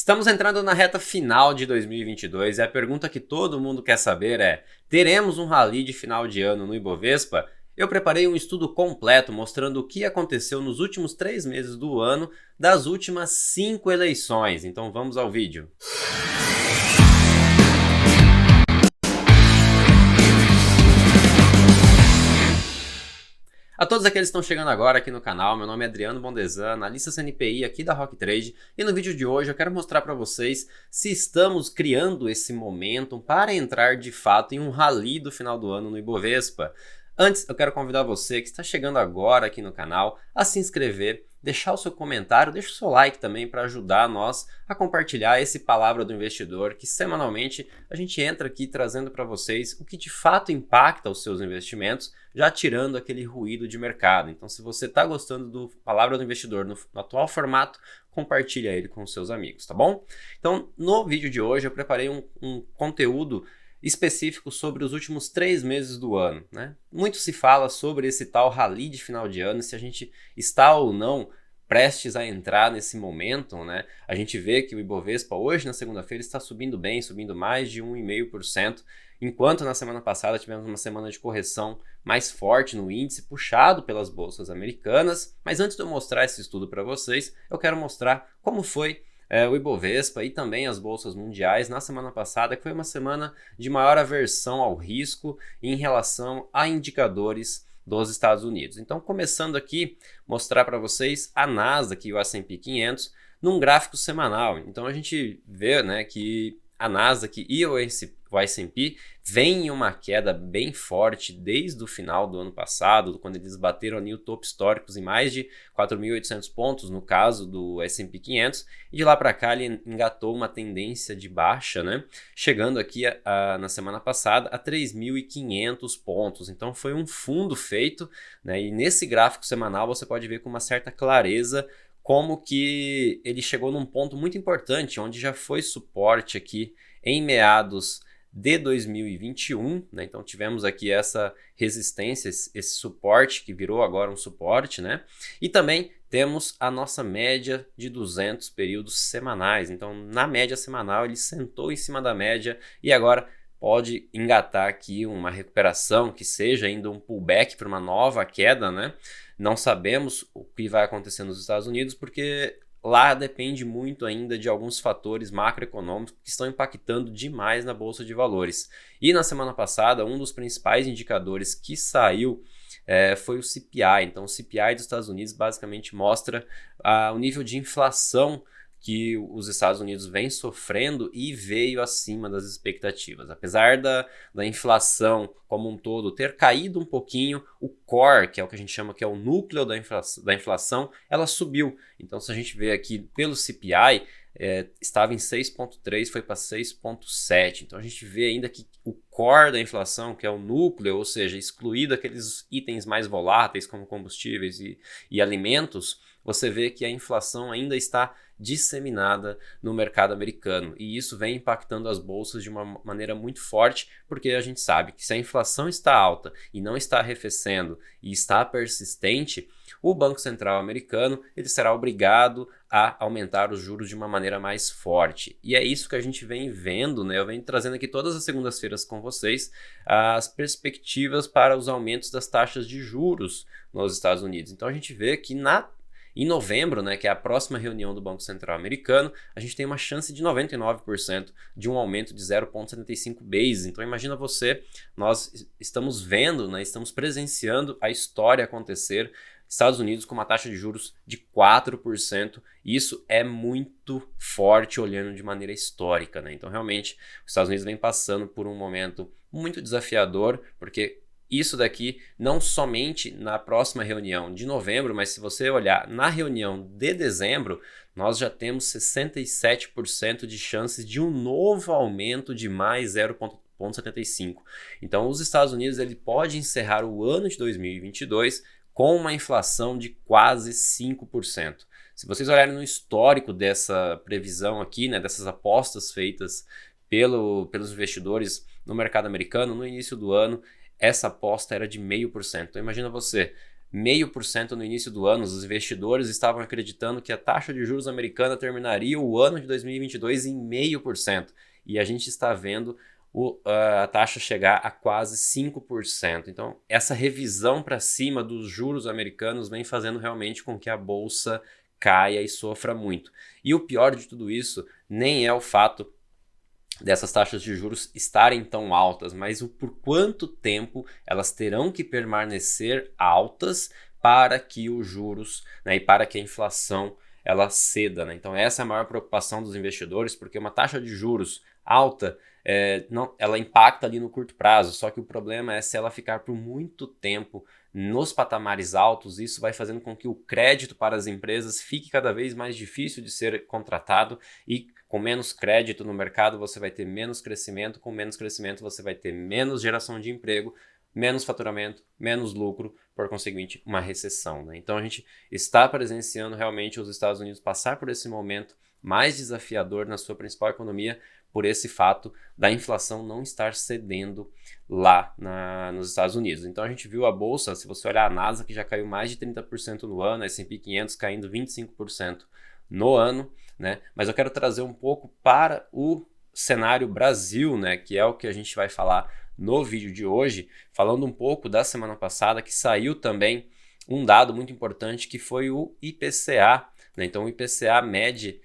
Estamos entrando na reta final de 2022 e a pergunta que todo mundo quer saber é: teremos um rally de final de ano no Ibovespa? Eu preparei um estudo completo mostrando o que aconteceu nos últimos 3 meses do ano das últimas 5 eleições, então vamos ao vídeo. A todos aqueles que estão chegando agora aqui no canal, meu nome é Adriano Bondesan, analista CNPI aqui da Rock Trade, e no vídeo de hoje eu quero mostrar para vocês se estamos criando esse momentum para entrar de fato em um rally do final do ano no Ibovespa. Antes, eu quero convidar você que está chegando agora aqui no canal a se inscrever, deixar o seu comentário, deixa o seu like também para ajudar nós a compartilhar esse Palavra do Investidor, que semanalmente a gente entra aqui trazendo para vocês o que de fato impacta os seus investimentos, já tirando aquele ruído de mercado. Então, se você está gostando do Palavra do Investidor no atual formato, compartilha ele com os seus amigos, tá bom? Então, no vídeo de hoje eu preparei um conteúdo específico sobre os últimos 3 meses do ano, né? Muito se fala sobre esse tal rally de final de ano, se a gente está ou não prestes a entrar nesse momento, né? A gente vê que o Ibovespa hoje, na segunda-feira, está subindo bem, subindo mais de 1,5%, enquanto na semana passada tivemos uma semana de correção mais forte no índice, puxado pelas bolsas americanas. Mas antes de eu mostrar esse estudo para vocês, eu quero mostrar como foi o Ibovespa e também as bolsas mundiais na semana passada, que foi uma semana de maior aversão ao risco em relação a indicadores dos Estados Unidos. Então, começando aqui, mostrar para vocês a Nasdaq e o S&P 500 num gráfico semanal. Então, a gente vê, né, que a Nasdaq e o S&P vem em uma queda bem forte desde o final do ano passado, quando eles bateram ali o topo históricos em mais de 4.800 pontos, no caso do S&P 500, e de lá para cá ele engatou uma tendência de baixa, né? Chegando aqui na semana passada a 3.500 pontos. Então foi um fundo feito, né? E nesse gráfico semanal você pode ver com uma certa clareza como que ele chegou num ponto muito importante, onde já foi suporte aqui em meados de 2021, né? Então tivemos aqui essa resistência, esse suporte que virou agora um suporte, né? E também temos a nossa média de 200 períodos semanais. Então na média semanal ele sentou em cima da média e agora pode engatar aqui uma recuperação, que seja ainda um pullback para uma nova queda, né? Não sabemos o que vai acontecer nos Estados Unidos, porque lá depende muito ainda de alguns fatores macroeconômicos que estão impactando demais na Bolsa de Valores. E na semana passada, um dos principais indicadores que saiu foi o CPI. Então, o CPI dos Estados Unidos basicamente mostra o nível de inflação que os Estados Unidos vem sofrendo e veio acima das expectativas. Apesar da inflação como um todo ter caído um pouquinho, o core, que é o que a gente chama que é o núcleo da inflação, ela subiu. Então, se a gente vê aqui pelo CPI, estava em 6,3, foi para 6,7. Então, a gente vê ainda que o core da inflação, que é o núcleo, ou seja, excluído aqueles itens mais voláteis como combustíveis e alimentos, você vê que a inflação ainda está disseminada no mercado americano, e isso vem impactando as bolsas de uma maneira muito forte, porque a gente sabe que se a inflação está alta e não está arrefecendo e está persistente, o Banco Central americano ele será obrigado a aumentar os juros de uma maneira mais forte. E é isso que a gente vem vendo, né? Eu venho trazendo aqui todas as segundas-feiras com vocês as perspectivas para os aumentos das taxas de juros nos Estados Unidos. Então a gente vê que em novembro, né, que é a próxima reunião do Banco Central americano, a gente tem uma chance de 99% de um aumento de 0,75 bases. Então imagina você, nós estamos vendo, né, estamos presenciando a história acontecer, Estados Unidos com uma taxa de juros de 4%, isso é muito forte olhando de maneira histórica, né? Então realmente os Estados Unidos vem passando por um momento muito desafiador, porque isso daqui não somente na próxima reunião de novembro, mas se você olhar na reunião de dezembro, nós já temos 67% de chances de um novo aumento de mais 0,75. Então os Estados Unidos ele pode encerrar o ano de 2022 com uma inflação de quase 5%. Se vocês olharem no histórico dessa previsão aqui, né, dessas apostas feitas pelos investidores no mercado americano, no início do ano, essa aposta era de 0,5%. Então imagina você, 0,5% no início do ano. Os investidores estavam acreditando que a taxa de juros americana terminaria o ano de 2022 em 0,5%. E a gente está vendo a taxa chegar a quase 5%. Então, essa revisão para cima dos juros americanos vem fazendo realmente com que a bolsa caia e sofra muito. E o pior de tudo isso nem é o fato dessas taxas de juros estarem tão altas, mas por quanto tempo elas terão que permanecer altas para que os juros, né, e para que a inflação ela ceda, né? Então essa é a maior preocupação dos investidores, porque uma taxa de juros alta ela impacta ali no curto prazo, só que o problema é se ela ficar por muito tempo nos patamares altos, isso vai fazendo com que o crédito para as empresas fique cada vez mais difícil de ser contratado, e com menos crédito no mercado você vai ter menos crescimento, com menos crescimento você vai ter menos geração de emprego, menos faturamento, menos lucro, por conseguinte, uma recessão, né? Então a gente está presenciando realmente os Estados Unidos passar por esse momento mais desafiador na sua principal economia, por esse fato da inflação não estar cedendo lá nos Estados Unidos. Então a gente viu a bolsa, se você olhar a NASA, que já caiu mais de 30% no ano, a S&P 500 caindo 25% no ano, né? Mas eu quero trazer um pouco para o cenário Brasil, né? Que é o que a gente vai falar no vídeo de hoje, falando um pouco da semana passada, que saiu também um dado muito importante, que foi o IPCA, né? Então o IPCA mede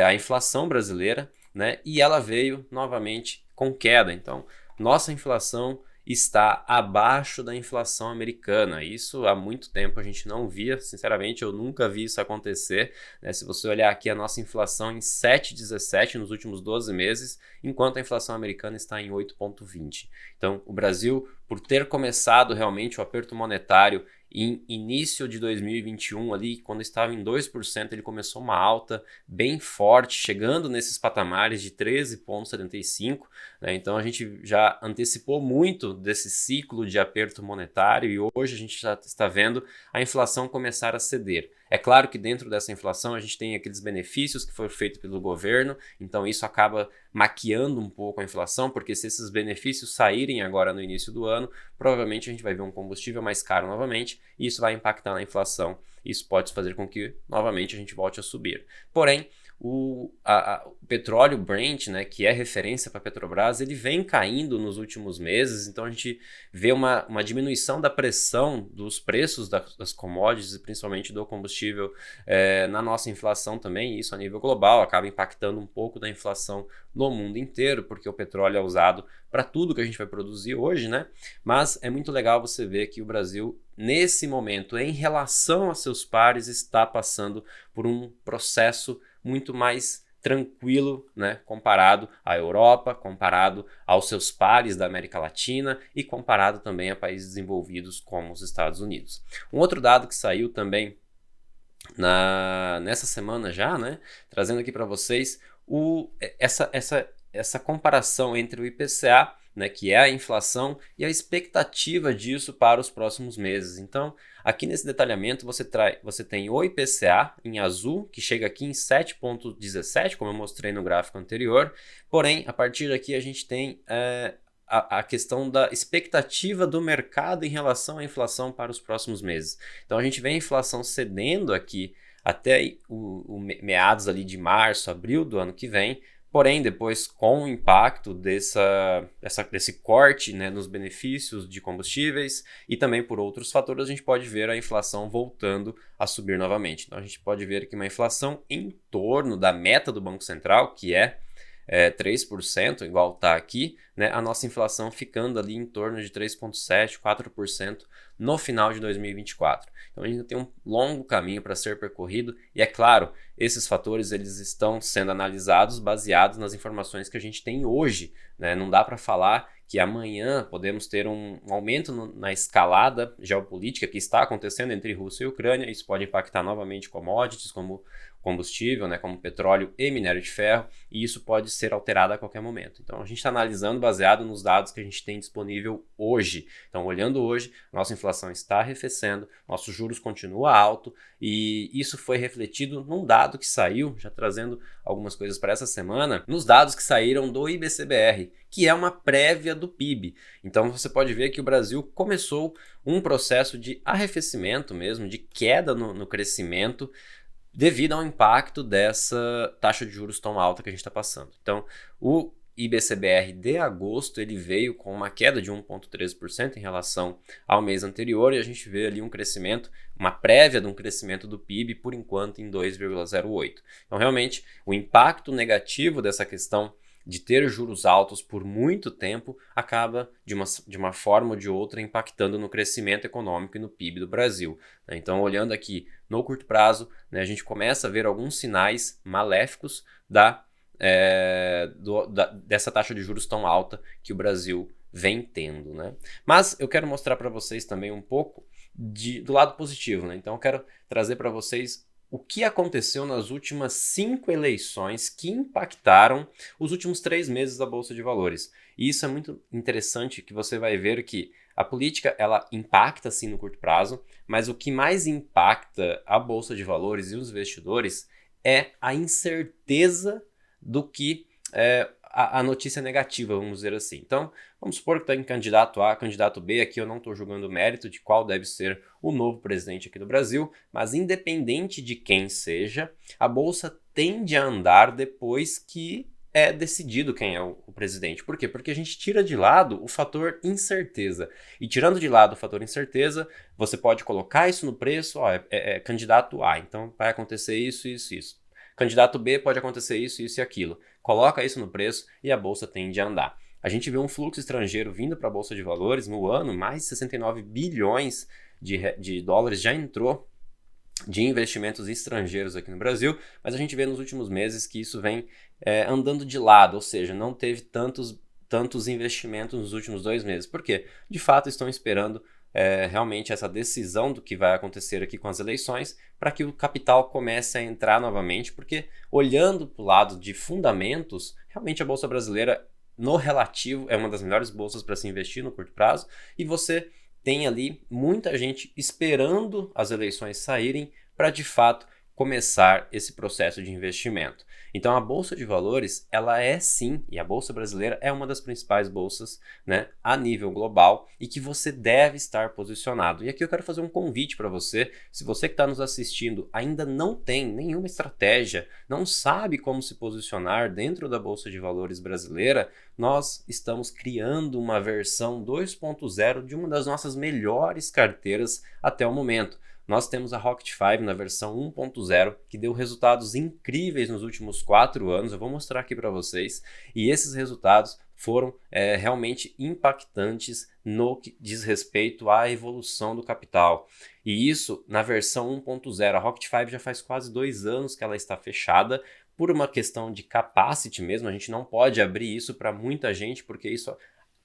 a inflação brasileira, né? E ela veio novamente com queda. Então, nossa inflação está abaixo da inflação americana. Isso há muito tempo a gente não via. Sinceramente, eu nunca vi isso acontecer, né? Se você olhar aqui, a nossa inflação em 7,17 nos últimos 12 meses, enquanto a inflação americana está em 8,20. Então, o Brasil, por ter começado realmente o aperto monetário em início de 2021, ali, quando estava em 2%, ele começou uma alta bem forte, chegando nesses patamares de 13,75, né? Então a gente já antecipou muito desse ciclo de aperto monetário e hoje a gente já está vendo a inflação começar a ceder. É claro que dentro dessa inflação a gente tem aqueles benefícios que foram feitos pelo governo, então isso acaba maquiando um pouco a inflação, porque se esses benefícios saírem agora no início do ano, provavelmente a gente vai ver um combustível mais caro novamente, e isso vai impactar na inflação. Isso pode fazer com que novamente a gente volte a subir. Porém, o petróleo Brent, né, que é referência para a Petrobras, ele vem caindo nos últimos meses, então a gente vê uma diminuição da pressão dos preços das commodities, principalmente do combustível, na nossa inflação também, e isso a nível global acaba impactando um pouco da inflação no mundo inteiro, porque o petróleo é usado para tudo que a gente vai produzir hoje, né? Mas é muito legal você ver que o Brasil, nesse momento, em relação a seus pares, está passando por um processo muito mais tranquilo, né, comparado à Europa, comparado aos seus pares da América Latina e comparado também a países desenvolvidos como os Estados Unidos. Um outro dado que saiu também nessa semana já, né, trazendo aqui para vocês essa comparação entre o IPCA, né, que é a inflação, e a expectativa disso para os próximos meses. Então, aqui nesse detalhamento você tem o IPCA em azul, que chega aqui em 7,17, como eu mostrei no gráfico anterior, porém, a partir daqui a gente tem a questão da expectativa do mercado em relação à inflação para os próximos meses. Então, a gente vê a inflação cedendo aqui até o meados ali de março, abril do ano que vem. Porém, depois, com o impacto desse corte, né, nos benefícios de combustíveis e também por outros fatores, a gente pode ver a inflação voltando a subir novamente. Então, a gente pode ver aqui uma inflação em torno da meta do Banco Central, que é 3%, igual está aqui, né, a nossa inflação ficando ali em torno de 3,7%, 4% no final de 2024. Então a gente tem um longo caminho para ser percorrido e, é claro, esses fatores eles estão sendo analisados baseados nas informações que a gente tem hoje, né? Não dá para falar que amanhã podemos ter um aumento na escalada geopolítica que está acontecendo entre Rússia e Ucrânia. Isso pode impactar novamente commodities como combustível, né, como petróleo e minério de ferro, e isso pode ser alterado a qualquer momento. Então a gente está analisando baseado nos dados que a gente tem disponível hoje. Então, olhando hoje, nossa inflação está arrefecendo, nossos juros continuam alto, e isso foi refletido num dado que saiu, já trazendo algumas coisas para essa semana, nos dados que saíram do IBCBR, que é uma prévia do PIB. Então você pode ver que o Brasil começou um processo de arrefecimento mesmo, de queda no crescimento, devido ao impacto dessa taxa de juros tão alta que a gente está passando. Então, o IBCBR de agosto ele veio com uma queda de 1,13% em relação ao mês anterior, e a gente vê ali um crescimento, uma prévia de um crescimento do PIB, por enquanto em 2,08%. Então, realmente, o impacto negativo dessa questão de ter juros altos por muito tempo acaba, de uma forma ou de outra, impactando no crescimento econômico e no PIB do Brasil. Então, olhando aqui no curto prazo, né, a gente começa a ver alguns sinais maléficos dessa taxa de juros tão alta que o Brasil vem tendo, né? Mas eu quero mostrar para vocês também um pouco do lado positivo, né? Então eu quero trazer para vocês o que aconteceu nas últimas 5 eleições que impactaram os últimos 3 meses da Bolsa de Valores. E isso é muito interessante, que você vai ver que a política ela impacta sim no curto prazo, mas o que mais impacta a Bolsa de Valores e os investidores é a incerteza do que a notícia negativa, vamos dizer assim. Então, vamos supor que está em candidato A, candidato B, aqui eu não estou julgando o mérito de qual deve ser o novo presidente aqui do Brasil, mas independente de quem seja, a Bolsa tende a andar depois que é decidido quem é o presidente. Por quê? Porque a gente tira de lado o fator incerteza. E tirando de lado o fator incerteza, você pode colocar isso no preço, é candidato A, então vai acontecer isso, isso, isso. Candidato B pode acontecer isso, isso e aquilo. Coloca isso no preço e a bolsa tende a andar. A gente vê um fluxo estrangeiro vindo para a Bolsa de Valores no ano, mais de 69 bilhões de dólares já entrou de investimentos estrangeiros aqui no Brasil, mas a gente vê nos últimos meses que isso vem andando de lado, ou seja, não teve tantos investimentos nos últimos 2 meses. Por quê? De fato estão esperando realmente essa decisão do que vai acontecer aqui com as eleições para que o capital comece a entrar novamente, porque olhando para o lado de fundamentos, realmente a Bolsa Brasileira, no relativo, é uma das melhores bolsas para se investir no curto prazo, e você tem ali muita gente esperando as eleições saírem para de fato começar esse processo de investimento. Então a Bolsa de Valores, ela é sim, e a Bolsa Brasileira é uma das principais bolsas, né, a nível global, e que você deve estar posicionado. E aqui eu quero fazer um convite para você, se você que está nos assistindo ainda não tem nenhuma estratégia, não sabe como se posicionar dentro da Bolsa de Valores brasileira, nós estamos criando uma versão 2.0 de uma das nossas melhores carteiras até o momento. Nós temos a Rocket 5 na versão 1.0, que deu resultados incríveis nos últimos 4 anos, eu vou mostrar aqui para vocês, e esses resultados foram realmente impactantes no que diz respeito à evolução do capital. E isso na versão 1.0, a Rocket 5 já faz quase 2 anos que ela está fechada, por uma questão de capacity mesmo, a gente não pode abrir isso para muita gente, porque isso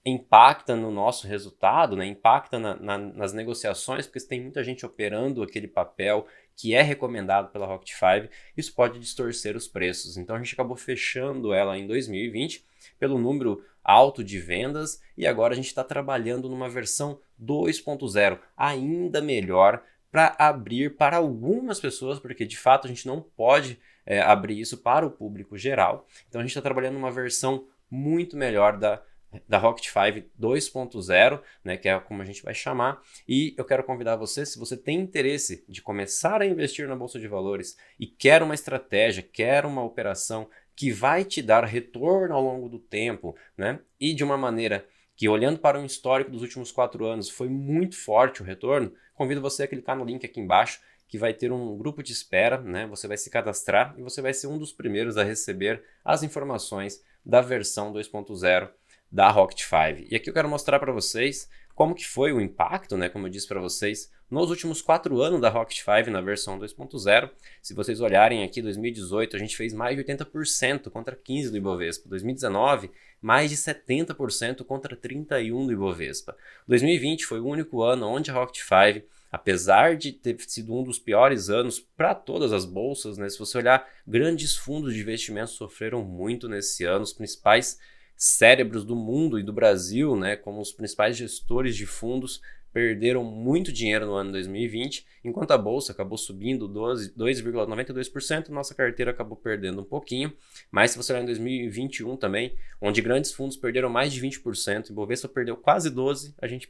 impacta no nosso resultado, né? Impacta nas negociações, porque tem muita gente operando aquele papel que é recomendado pela Rocket 5, isso pode distorcer os preços. Então a gente acabou fechando ela em 2020 pelo número alto de vendas, e agora a gente está trabalhando numa versão 2.0, ainda melhor, para abrir para algumas pessoas, porque de fato a gente não pode abrir isso para o público geral. Então a gente está trabalhando numa versão muito melhor da Rocket 5 2.0, né, que é como a gente vai chamar, e eu quero convidar você, se você tem interesse de começar a investir na Bolsa de Valores e quer uma estratégia, quer uma operação que vai te dar retorno ao longo do tempo, né, e de uma maneira que, olhando para um histórico dos últimos 4 anos, foi muito forte o retorno, convido você a clicar no link aqui embaixo, que vai ter um grupo de espera, né? Você vai se cadastrar e você vai ser um dos primeiros a receber as informações da versão 2.0 da Rocket 5. E aqui eu quero mostrar para vocês como que foi o impacto, né, como eu disse para vocês, nos últimos 4 anos da Rocket 5 na versão 2.0. Se vocês olharem aqui, 2018 a gente fez mais de 80% contra 15% do Ibovespa. 2019, mais de 70% contra 31% do Ibovespa. 2020 foi o único ano onde a Rocket 5 apesar de ter sido um dos piores anos para todas as bolsas, né? Se você olhar, grandes fundos de investimento sofreram muito nesse ano, os principais cérebros do mundo e do Brasil, né, como os principais gestores de fundos, perderam muito dinheiro no ano 2020, enquanto a bolsa acabou subindo 2,92%, nossa carteira acabou perdendo um pouquinho, mas se você olhar em 2021 também, onde grandes fundos perderam mais de 20%, Ibovespa perdeu quase 12%, a gente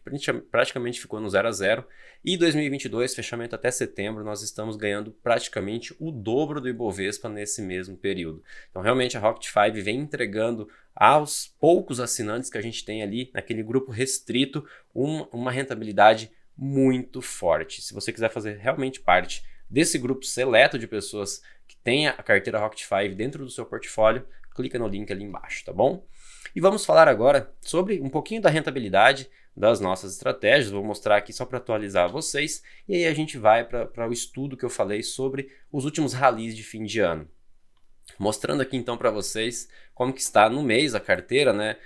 praticamente ficou no 0 a 0, e 2022, fechamento até setembro, nós estamos ganhando praticamente o dobro do Ibovespa nesse mesmo período. Então realmente a Rocket 5 vem entregando aos poucos assinantes que a gente tem ali, naquele grupo restrito, uma rentabilidade muito forte. Se você quiser fazer realmente parte desse grupo seleto de pessoas que tem a carteira Rocket 5 dentro do seu portfólio, clica no link ali embaixo, tá bom? E vamos falar agora sobre um pouquinho da rentabilidade das nossas estratégias. Vou mostrar aqui só para atualizar vocês, e aí a gente vai para o estudo que eu falei sobre os últimos rallies de fim de ano. Mostrando aqui então para vocês como que está no mês a carteira, né?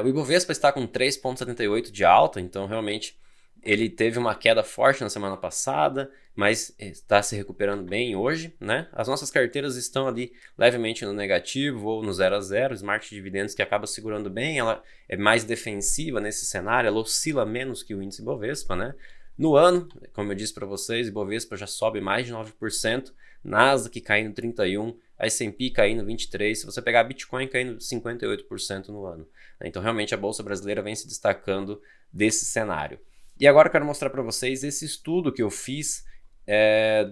O Ibovespa está com 3,78 de alta, então realmente ele teve uma queda forte na semana passada, mas está se recuperando bem hoje, né? As nossas carteiras estão ali levemente no negativo ou no 0 a 0, Smart Dividendos que acaba segurando bem, ela é mais defensiva nesse cenário, ela oscila menos que o índice Ibovespa, né? No ano, como eu disse para vocês, Ibovespa já sobe mais de 9%, Nasdaq caindo 31%, a S&P caindo 23%, se você pegar Bitcoin caindo 58% no ano. Então realmente a Bolsa Brasileira vem se destacando desse cenário. E agora eu quero mostrar para vocês esse estudo que eu fiz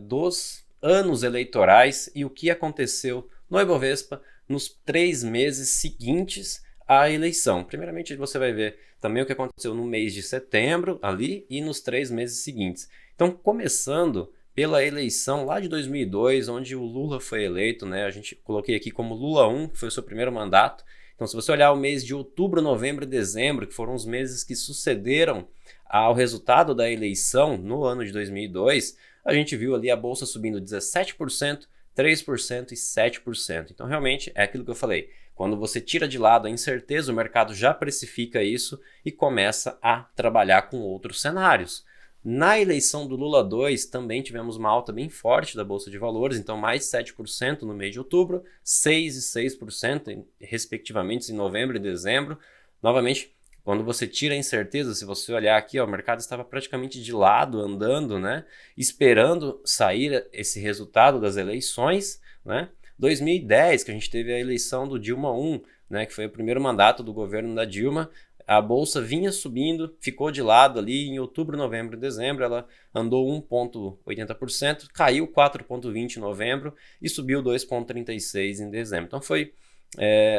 dos anos eleitorais e o que aconteceu no Ibovespa nos 3 meses seguintes à eleição. Primeiramente você vai ver também o que aconteceu no mês de setembro ali e nos 3 meses seguintes. Então começando pela eleição lá de 2002, onde o Lula foi eleito, né? A gente coloquei aqui como Lula 1, que foi o seu primeiro mandato. Então, se você olhar o mês de outubro, novembro e dezembro, que foram os meses que sucederam ao resultado da eleição no ano de 2002, a gente viu ali a bolsa subindo 17%, 3% e 7%. Então, realmente, é aquilo que eu falei. Quando você tira de lado a incerteza, o mercado já precifica isso e começa a trabalhar com outros cenários. Na eleição do Lula 2, também tivemos uma alta bem forte da Bolsa de Valores, então mais de 7% no mês de outubro, 6% e 6%, respectivamente, em novembro e dezembro. Novamente, quando você tira a incerteza, se você olhar aqui, ó, o mercado estava praticamente de lado, andando, né, esperando sair esse resultado das eleições, né? 2010, que a gente teve a eleição do Dilma 1, né, que foi o primeiro mandato do governo da Dilma, a bolsa vinha subindo, ficou de lado ali em outubro, novembro e dezembro, ela andou 1,80%, caiu 4,20% em novembro e subiu 2,36% em dezembro. Então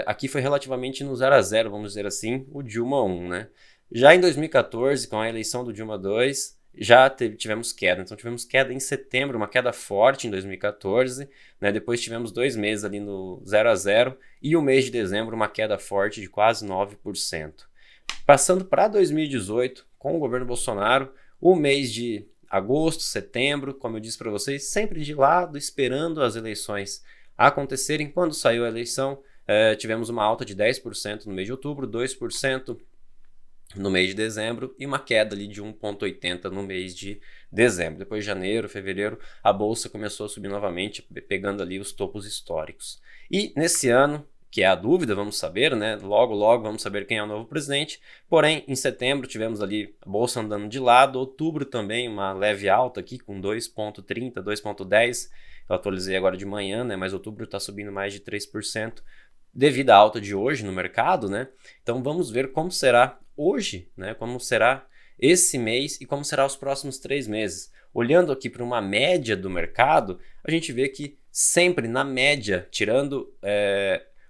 aqui foi relativamente no 0 a 0, vamos dizer assim, o Dilma 1, né? Já em 2014, com a eleição do Dilma 2, já tivemos queda. Então tivemos queda em setembro, uma queda forte em 2014, né? Depois tivemos 2 meses ali no 0 a 0 e o mês de dezembro uma queda forte de quase 9%. Passando para 2018, com o governo Bolsonaro, o mês de agosto, setembro, como eu disse para vocês, sempre de lado, esperando as eleições acontecerem. Quando saiu a eleição, tivemos uma alta de 10% no mês de outubro, 2% no mês de dezembro e uma queda ali de 1,80% no mês de dezembro. Depois de janeiro, fevereiro, a bolsa começou a subir novamente, pegando ali os topos históricos. E nesse ano, que é a dúvida, vamos saber, né? Logo vamos saber quem é o novo presidente. Porém, em setembro tivemos ali a bolsa andando de lado, outubro também uma leve alta aqui com 2,30, 2,10. Eu atualizei agora de manhã, né? Mas outubro está subindo mais de 3% devido à alta de hoje no mercado, né? Então vamos ver como será hoje, né? Como será esse mês e como será os próximos 3 meses. Olhando aqui para uma média do mercado, a gente vê que sempre na média, tirando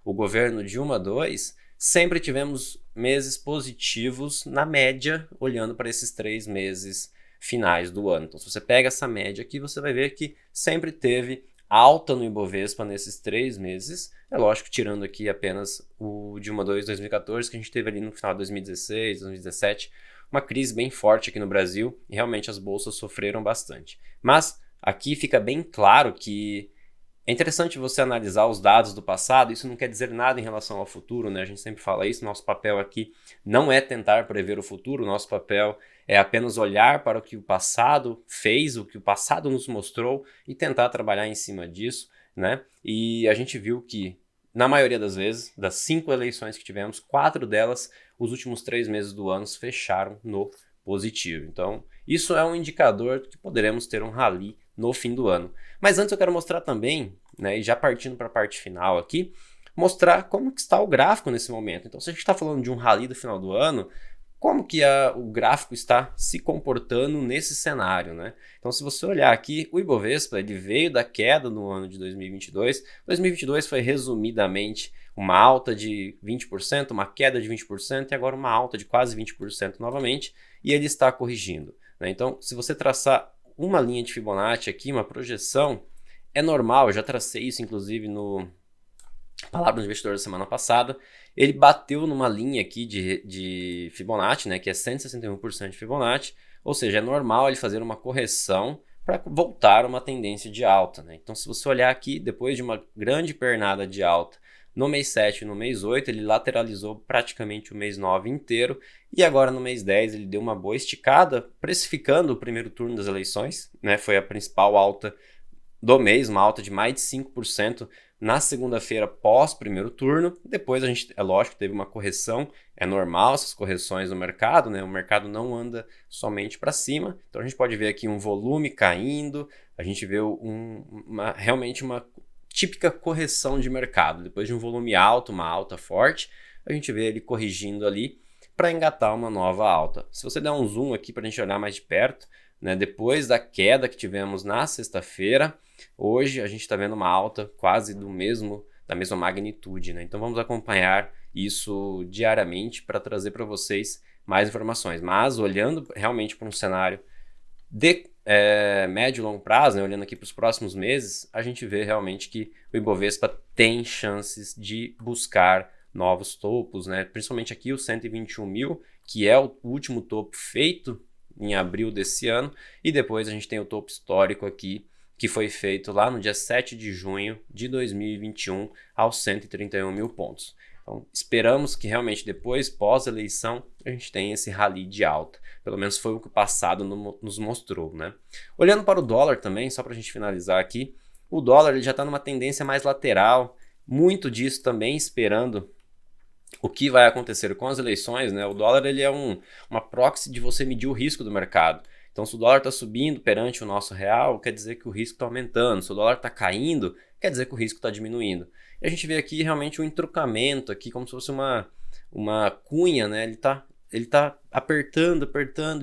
o governo Dilma 2, sempre tivemos meses positivos na média, olhando para esses 3 meses finais do ano. Então, se você pega essa média aqui, você vai ver que sempre teve alta no Ibovespa nesses 3 meses. É lógico, tirando aqui apenas o Dilma 2 2014, que a gente teve ali no final de 2016, 2017, uma crise bem forte aqui no Brasil e realmente as bolsas sofreram bastante. Mas aqui fica bem claro que é interessante você analisar os dados do passado, isso não quer dizer nada em relação ao futuro, né? A gente sempre fala isso, nosso papel aqui não é tentar prever o futuro, nosso papel é apenas olhar para o que o passado fez, o que o passado nos mostrou e tentar trabalhar em cima disso, né? E a gente viu que, na maioria das vezes, das 5 eleições que tivemos, 4 delas, os últimos 3 meses do ano fecharam no positivo. Então, isso é um indicador que poderemos ter um rally no fim do ano. Mas antes eu quero mostrar também, né, e já partindo para a parte final aqui, mostrar como que está o gráfico nesse momento. Então, se a gente está falando de um rally do final do ano, como que o gráfico está se comportando nesse cenário, né? Então, se você olhar aqui, o Ibovespa ele veio da queda no ano de 2022. 2022 foi resumidamente uma alta de 20%, uma queda de 20% e agora uma alta de quase 20% novamente, e ele está corrigindo, né? Então, se você traçar uma linha de Fibonacci aqui, uma projeção, é normal, eu já tracei isso inclusive no Palavra do Investidor da semana passada, ele bateu numa linha aqui de Fibonacci, né, que é 161% de Fibonacci, ou seja, é normal ele fazer uma correção para voltar a uma tendência de alta, né? Então, se você olhar aqui, depois de uma grande pernada de alta no mês 7 e no mês 8, ele lateralizou praticamente o mês 9 inteiro, e agora no mês 10 ele deu uma boa esticada, precificando o primeiro turno das eleições, né? Foi a principal alta do mês, uma alta de mais de 5% na segunda-feira pós primeiro turno. Depois a gente, é lógico, teve uma correção, é normal essas correções no mercado, né? O mercado não anda somente para cima, então a gente pode ver aqui um volume caindo, a gente vê realmente uma típica correção de mercado. Depois de um volume alto, uma alta forte, a gente vê ele corrigindo ali para engatar uma nova alta. Se você der um zoom aqui para a gente olhar mais de perto, né, depois da queda que tivemos na sexta-feira, hoje a gente está vendo uma alta quase da mesma magnitude, né? Então vamos acompanhar isso diariamente para trazer para vocês mais informações. Mas olhando realmente para um cenário de médio e longo prazo, né, olhando aqui para os próximos meses, a gente vê realmente que o Ibovespa tem chances de buscar novos topos, né? Principalmente aqui o 121 mil, que é o último topo feito em abril desse ano, e depois a gente tem o topo histórico aqui, que foi feito lá no dia 7 de junho de 2021, aos 131 mil pontos. Então, esperamos que realmente depois, pós-eleição, a gente tenha esse rally de alta. Pelo menos foi o que o passado nos mostrou, né? Olhando para o dólar também, só para a gente finalizar aqui, o dólar ele já está numa tendência mais lateral, muito disso também esperando o que vai acontecer com as eleições, né? O dólar ele é uma proxy de você medir o risco do mercado. Então, se o dólar está subindo perante o nosso real, quer dizer que o risco está aumentando. Se o dólar está caindo, quer dizer que o risco está diminuindo. E a gente vê aqui realmente um entrocamento, aqui como se fosse uma cunha, né? Ele tá apertando,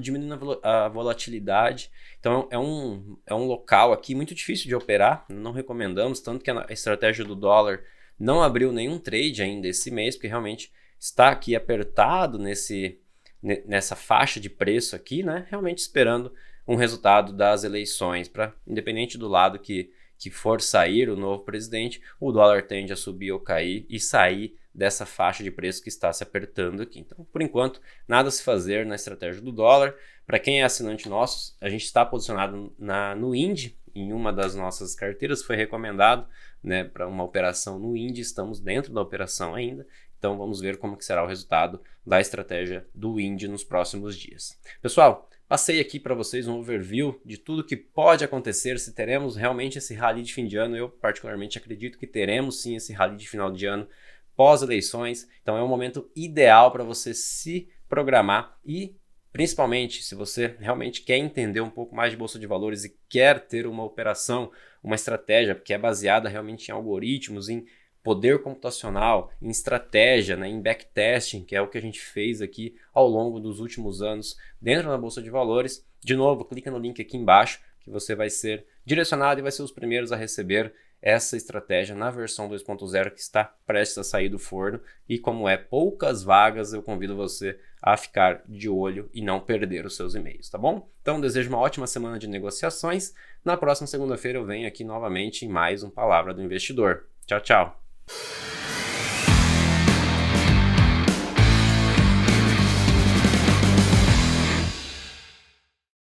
diminuindo a volatilidade. Então, é um local aqui muito difícil de operar, não recomendamos, tanto que a estratégia do dólar não abriu nenhum trade ainda esse mês, porque realmente está aqui apertado nessa faixa de preço aqui, né? Realmente esperando um resultado das eleições, para independente do lado que for sair o novo presidente, o dólar tende a subir ou cair e sair dessa faixa de preço que está se apertando aqui. Então, por enquanto, nada a se fazer na estratégia do dólar. Para quem é assinante nosso, a gente está posicionado no IND, em uma das nossas carteiras, foi recomendado, né, para uma operação no IND, estamos dentro da operação ainda, então vamos ver como que será o resultado da estratégia do IND nos próximos dias. Pessoal, passei aqui para vocês um overview de tudo que pode acontecer, se teremos realmente esse rally de fim de ano. Eu particularmente acredito que teremos sim esse rally de final de ano pós-eleições, então é um momento ideal para você se programar e principalmente se você realmente quer entender um pouco mais de bolsa de valores e quer ter uma operação, uma estratégia que é baseada realmente em algoritmos, em poder computacional, em estratégia, né, em backtesting, que é o que a gente fez aqui ao longo dos últimos anos dentro da bolsa de valores. De novo, clica no link aqui embaixo que você vai ser direcionado e vai ser os primeiros a receber essa estratégia na versão 2.0 que está prestes a sair do forno, e como é poucas vagas, eu convido você a ficar de olho e não perder os seus e-mails, tá bom? Então desejo uma ótima semana de negociações. Na próxima segunda-feira eu venho aqui novamente em mais um Palavra do Investidor. Tchau, tchau!